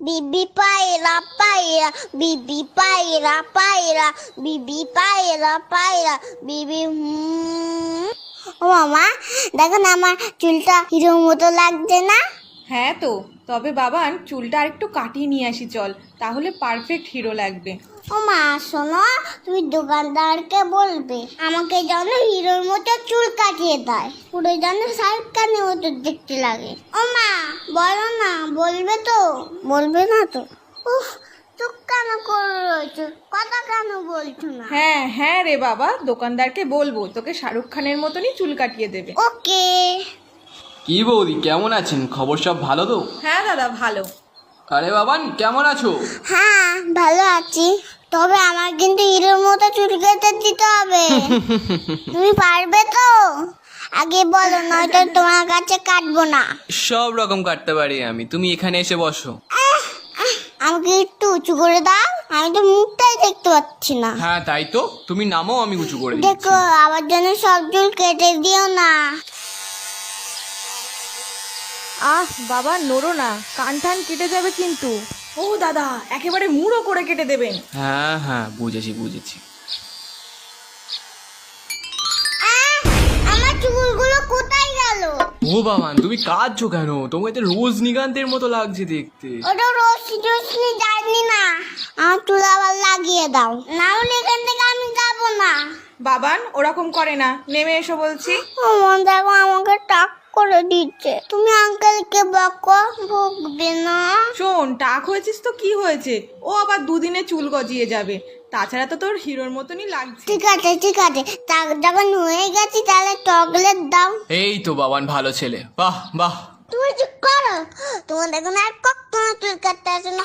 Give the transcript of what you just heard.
বিবি পায়রা পায়রা, বিবি পায়রা পায়রা, বিবি পায়রা পায়রা, বিবি ও মামা, দেখো না আমার চুলটা হিরোর মতো লাগছে না? হ্যাঁ তো, তবে বাবান চুলটা আরেকটু কাটিয়ে নিয়ে আসি চল, তাহলে পারফেক্ট হিরো লাগবে। ও মা শোনো, তুমি দোকানদারকে বলবে আমাকে যেন হিরোর মতো চুল কাটিয়ে দেয়, পুরো যেন শাহরুখ খানের মতো দেখতে লাগে। ও মা বলো না, বলবে তো? বলবে না তো? উফ, চুপ কেন করে রয়েছো, কথা কেন বলছো না? হ্যাঁ হ্যাঁ রে বাবা, দোকানদারকে বলবো তোকে শাহরুখ খানের মতনই চুল কাটিয়ে দেবে। ওকে। কি বৌদি, কেমন আছেন? খবর সব ভালো তো? হ্যাঁ দাদা ভালো। আরে বাবান, কেমন আছো? হ্যাঁ ভালো আছি, তবে আমার কিন্তু হিরোর মতো চুল কেটে দিতে হবে। তুমি পারবে তো? আগে বলো, নয়তো তোমার কাছে কাটবো না। সব রকম কাটতে পারি আমি, তুমি এখানে এসে বসো। আমাকে একটু উঁচু করে দাও, আমি তো মুখটাই দেখতে পাচ্ছি না। হ্যাঁ তাই তো, তুমি নামো, আমি উঁচু করে দিচ্ছি। দেখো আমার জন্য সব চুল কেটে দিও না। আহ বাবা নড়ো না, কান টান কেটে যাবে কিন্তু। ও দাদা, একেবারে মুড়ো করে কেটে দেবেন। হ্যাঁ হ্যাঁ, বুঝেছি বুঝেছি। আমার চুলগুলো কোথায় গেল? ও বাবান, তুমি কাঁদছো কেন? তোমাকে তো রজনীকান্তের মতো লাগছে দেখতে। ওটা রশ্মি টশ্মি যায়নি না, আমার চুল আবার লাগিয়ে দাও, না হলে এখান থেকে আমি যাবো না। বাবান ওরকম করে না, নেমে এসো বলছি। আমার দেখো আমাকে টাক করে দিচ্ছে, তুমি আঙ্কেলকে বকো, বকবে না। শোন, টাক হয়েছিস তো কি হয়েছে, ও আবার দুদিনে চুল গজিয়ে যাবে, তাছাড়া তো তোর হিরোর মতনই লাগছে। ঠিক আছে ঠিক আছে, টাক যখন হয়ে গেছি তাহলে চকলেট দাও। এই তো বাবান, ভালো ছেলে, বাহ বাহ। তুমি চুপ করো, তোমার দেখুন আর কখনো চুল কাটতে আসে না।